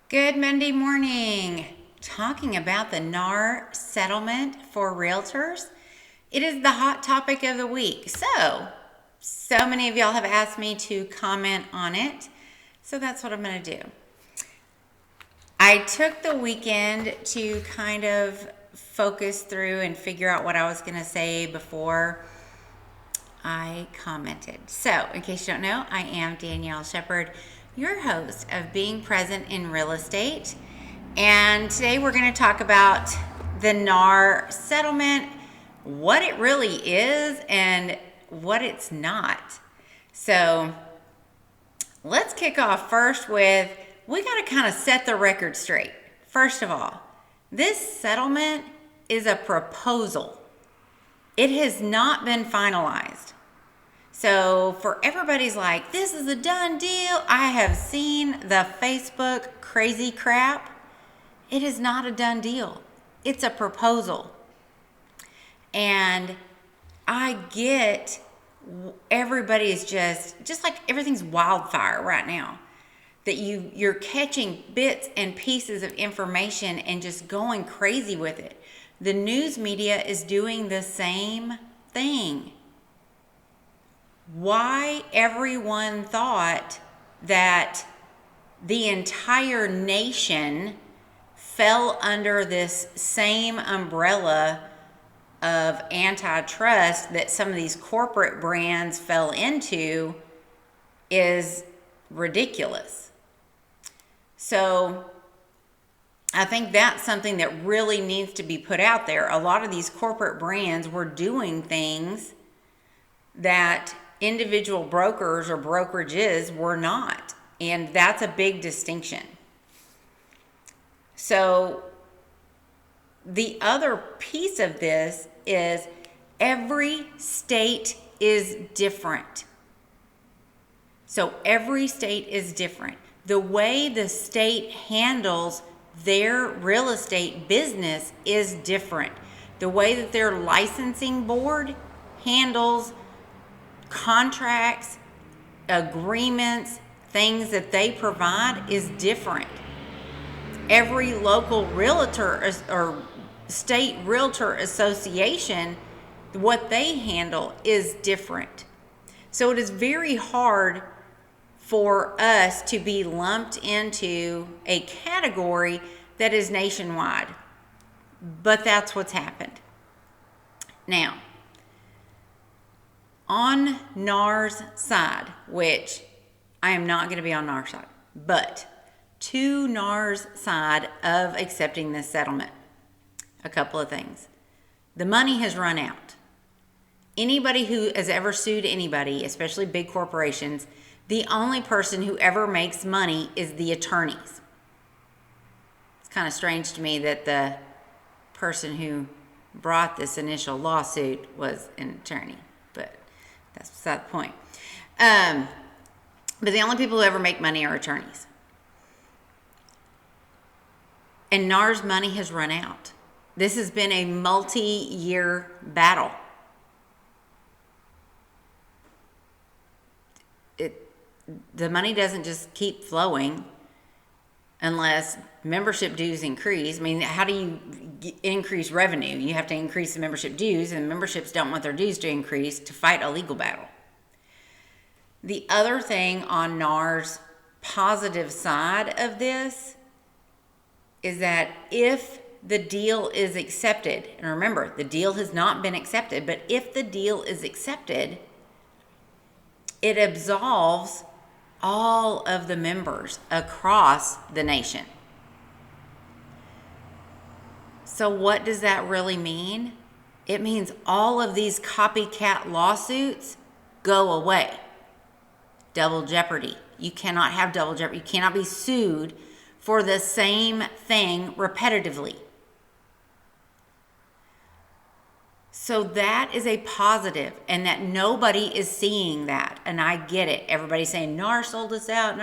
Good Monday morning. Talking about the NAR settlement for realtors. It is the hot topic of the week. So many of y'all have asked me to comment on it. So that's what I'm going to do. I took the weekend to kind of focus through and figure out what I was going to say before I commented. So, in case you don't know, I am Danielle Shepard, your host of Being Present in Real Estate. And today we're going to talk about the NAR settlement, what it really is and what it's not. So, let's kick off first with we got to kind of set the record straight. First of all, this settlement is a proposal. It has not been finalized. So for everybody's like, this is a done deal. I have seen the Facebook crazy crap. It is not a done deal. It's a proposal. And I get everybody is just like everything's wildfire right now. That you're catching bits and pieces of information and just going crazy with it. The news media is doing the same thing. Why everyone thought that the entire nation fell under this same umbrella of antitrust that some of these corporate brands fell into is ridiculous. So I think that's something that really needs to be put out there. A lot of these corporate brands were doing things that individual brokers or brokerages were not. And that's a big distinction. So the other piece of this is every state is different. So every state is different. The way the state handles their real estate business is different. The way that their licensing board handles contracts, agreements, things that they provide is different. Every local realtor or state realtor association, what they handle is different. So it is very hard for us to be lumped into a category that is nationwide. But that's what's happened. Now, on NAR's side, which I am not going to be on NAR's side, but to NAR's side of accepting this settlement, a couple of things. The money has run out. Anybody who has ever sued anybody, especially big corporations, the only person who ever makes money is the attorneys. It's kind of strange to me that the person who brought this initial lawsuit was an attorney, but that's beside the point. But the only people who ever make money are attorneys. And NAR's money has run out. This has been a multi-year battle. The money doesn't just keep flowing unless membership dues increase. I mean, how do you increase revenue? You have to increase the membership dues, and memberships don't want their dues to increase to fight a legal battle. The other thing on NAR's positive side of this is that if the deal is accepted, and remember, the deal has not been accepted, but if the deal is accepted, it absolves all of the members across the nation. So what does that really mean? It means all of these copycat lawsuits go away. Double jeopardy. You cannot have double jeopardy. You cannot be sued for the same thing repetitively. So that is a positive, and that nobody is seeing that. And I get it. Everybody's saying, NAR sold us out.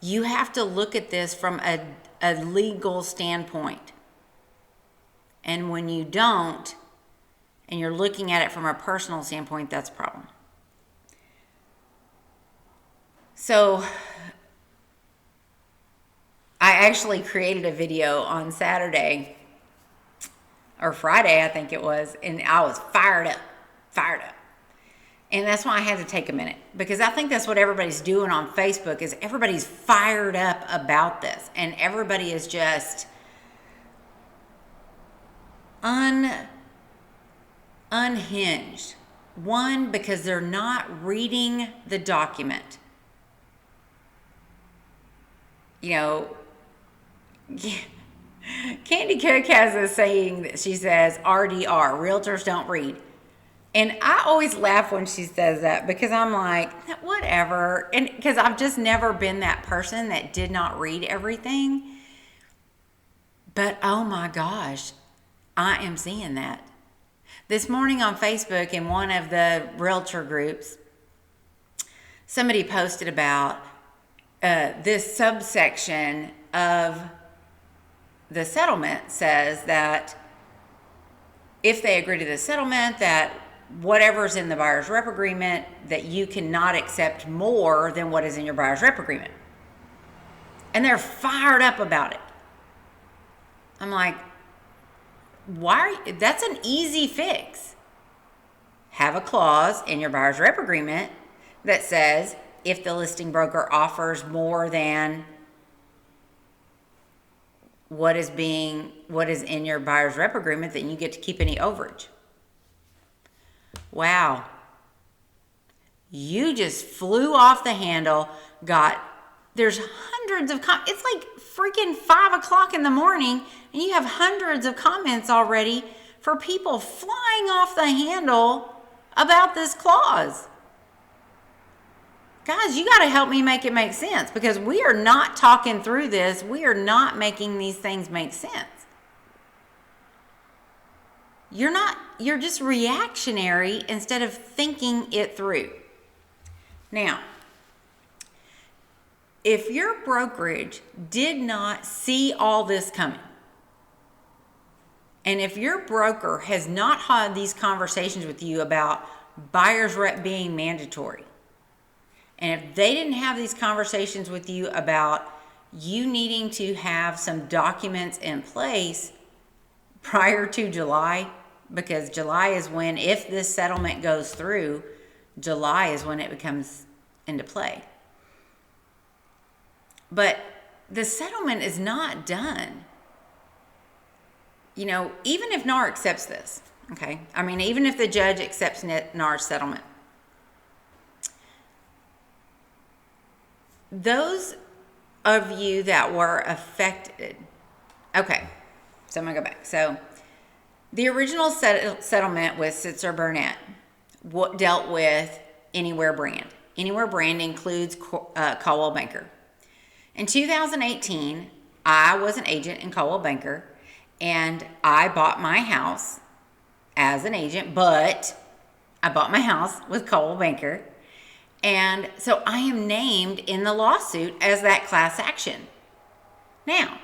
You have to look at this from a legal standpoint. And when you don't, and you're looking at it from a personal standpoint, that's a problem. So actually created a video on Saturday or Friday, I think it was, and I was fired up. And that's why I had to take a minute, because I think that's what everybody's doing on Facebook, is everybody's fired up about this, and everybody is just unhinged. One, because they're not reading the document. You know, Candy Cook has a saying that she says, RDR, realtors don't read. And I always laugh when she says that, because I'm like, whatever. And because I've just never been that person that did not read everything. But oh my gosh, I am seeing that. This morning on Facebook, in one of the realtor groups, somebody posted about this subsection of the settlement says that if they agree to the settlement, that whatever's in the buyer's rep agreement, that you cannot accept more than what is in your buyer's rep agreement. And they're fired up about it. I'm like, that's an easy fix. Have a clause in your buyer's rep agreement that says if the listing broker offers more than what is in your buyer's rep agreement, then you get to keep any overage. Wow. You just flew off the handle, there's hundreds of it's like freaking 5 o'clock in the morning, and you have hundreds of comments already for people flying off the handle about this clause. Guys, you got to help me make it make sense, because we are not talking through this. We are not making these things make sense. You're just reactionary instead of thinking it through. Now, if your brokerage did not see all this coming, and if your broker has not had these conversations with you about buyer's rep being mandatory, and if they didn't have these conversations with you about you needing to have some documents in place prior to July, because July is when, if this settlement goes through, July is when it becomes into play. But the settlement is not done. You know, even if NAR accepts this, okay? I mean, even if the judge accepts NAR settlement, those of you that were affected, okay, so I'm going to go back. So the original settlement with Sitzer Burnett dealt with Anywhere brand. Anywhere brand includes Coldwell Banker. In 2018, I was an agent in Coldwell Banker, and I bought my house as an agent, but I bought my house with Coldwell Banker. And so I am named in the lawsuit as that class action. Now,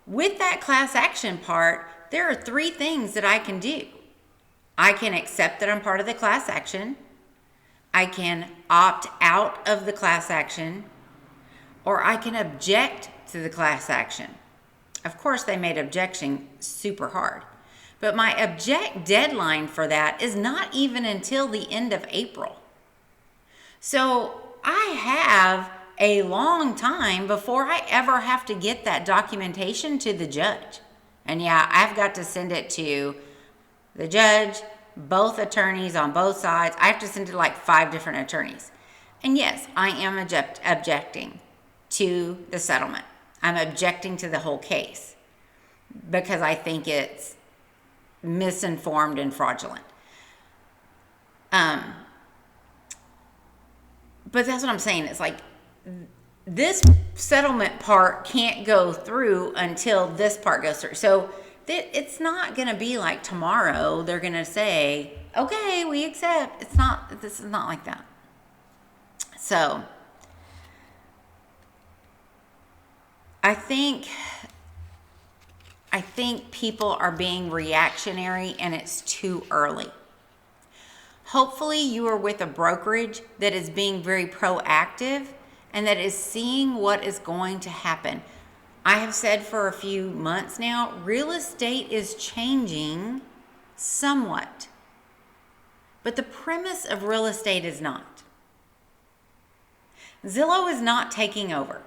with that class action part, there are 3 things that I can do. I can accept that I'm part of the class action. I can opt out of the class action, or I can object to the class action. Of course, they made objection super hard, but my object deadline for that is not even until the end of April. So I have a long time before I ever have to get that documentation to the judge. And yeah, I've got to send it to the judge, both attorneys on both sides. I have to send it to like 5 different attorneys. And yes, I am objecting to the settlement. I'm objecting to the whole case because I think it's misinformed and fraudulent. But that's what I'm saying. It's like this settlement part can't go through until this part goes through. So it's not going to be like tomorrow they're going to say, okay, we accept. This is not like that. So I think people are being reactionary, and it's too early. Hopefully you are with a brokerage that is being very proactive and that is seeing what is going to happen. I have said for a few months now, real estate is changing somewhat. But the premise of real estate is not. Zillow is not taking over.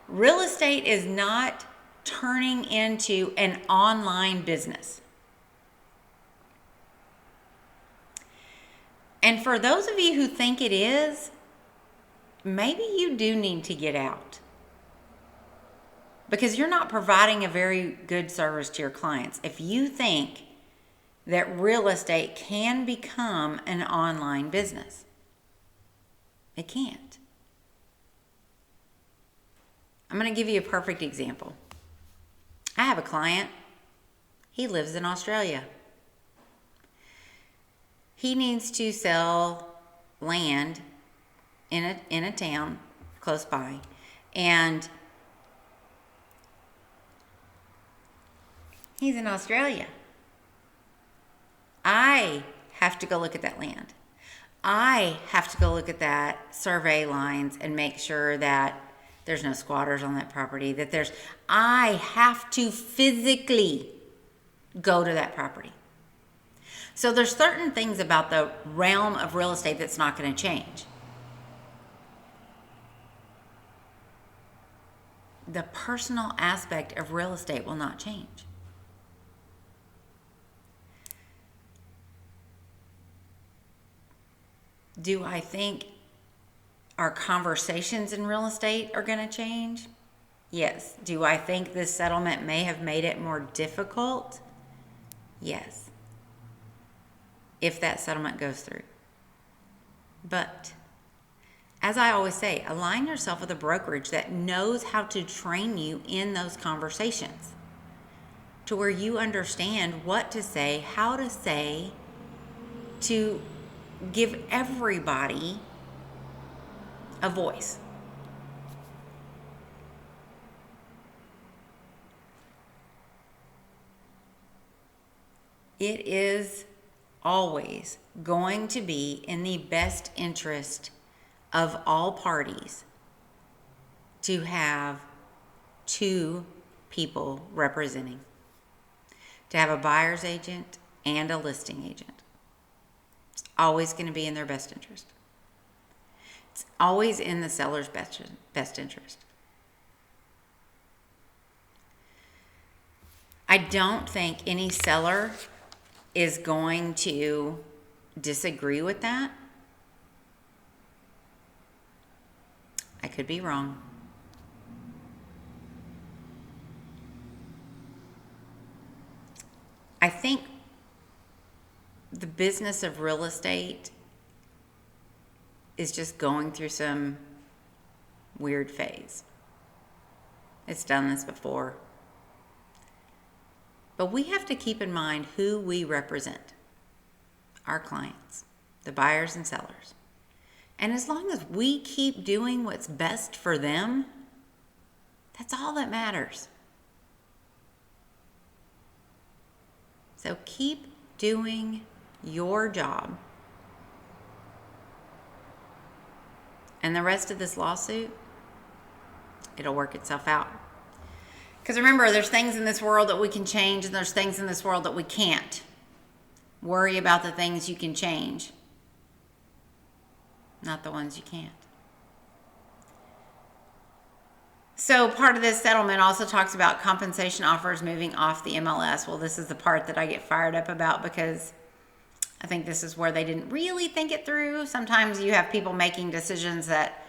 Real estate is not turning into an online business. And for those of you who think it is, maybe you do need to get out. Because you're not providing a very good service to your clients if you think that real estate can become an online business. It can't. I'm going to give you a perfect example. I have a client. He lives in Australia. He needs to sell land in a town close by, and he's in Australia. I have to go look at that land. I have to go look at that survey lines and make sure that there's no squatters on that property, I have to physically go to that property. So there's certain things about the realm of real estate that's not going to change. The personal aspect of real estate will not change. Do I think our conversations in real estate are going to change? Yes. Do I think this settlement may have made it more difficult? Yes. If that settlement goes through. But, as I always say, align yourself with a brokerage that knows how to train you in those conversations to where you understand what to say, how to say, to give everybody a voice. It is always going to be in the best interest of all parties to have two people representing, to have a buyer's agent and a listing agent. It's always going to be in their best interest. It's always in the seller's best interest. I don't think any seller is going to disagree with that. I could be wrong. I think the business of real estate is just going through some weird phase. It's done this before. But we have to keep in mind who we represent. Our clients, the buyers and sellers. And as long as we keep doing what's best for them, that's all that matters. So keep doing your job. And the rest of this lawsuit, it'll work itself out. Because remember, there's things in this world that we can change, and there's things in this world that we can't. Worry about the things you can change, not the ones you can't. So part of this settlement also talks about compensation offers moving off the MLS. Well, this is the part that I get fired up about because I think this is where they didn't really think it through. Sometimes you have people making decisions that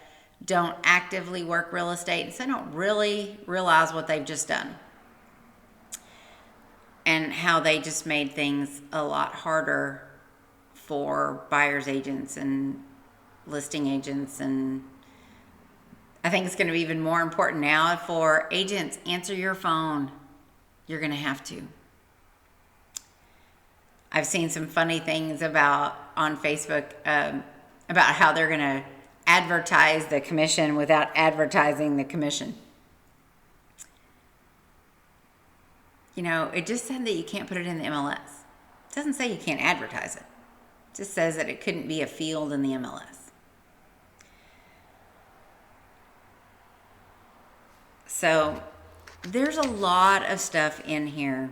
don't actively work real estate, and so they don't really realize what they've just done and how they just made things a lot harder for buyer's agents and listing agents. And I think it's going to be even more important now for agents. Answer your phone. You're going to have to. I've seen some funny things on Facebook about how they're going to advertise the commission without advertising the commission. You know, it just said that you can't put it in the MLS. It doesn't say you can't advertise it. It just says that it couldn't be a field in the MLS. So there's a lot of stuff in here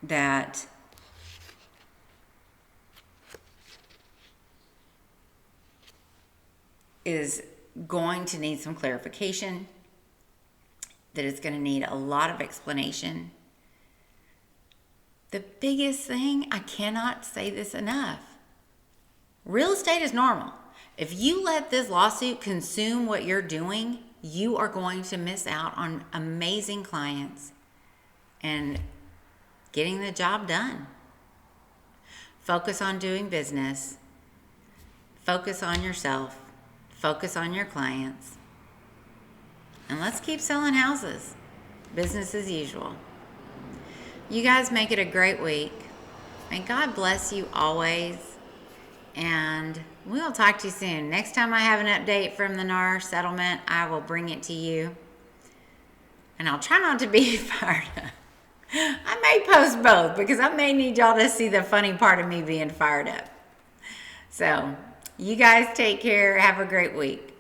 that is going to need some clarification, that is going to need a lot of explanation. The biggest thing, I cannot say this enough, real estate is normal. If you let this lawsuit consume what you're doing, you are going to miss out on amazing clients and getting the job done. Focus on doing business. Focus on yourself. Focus on your clients. And let's keep selling houses. Business as usual. You guys make it a great week. May God bless you always. And we'll talk to you soon. Next time I have an update from the NAR settlement, I will bring it to you. And I'll try not to be fired up. I may post both because I may need y'all to see the funny part of me being fired up. So, you guys take care. Have a great week.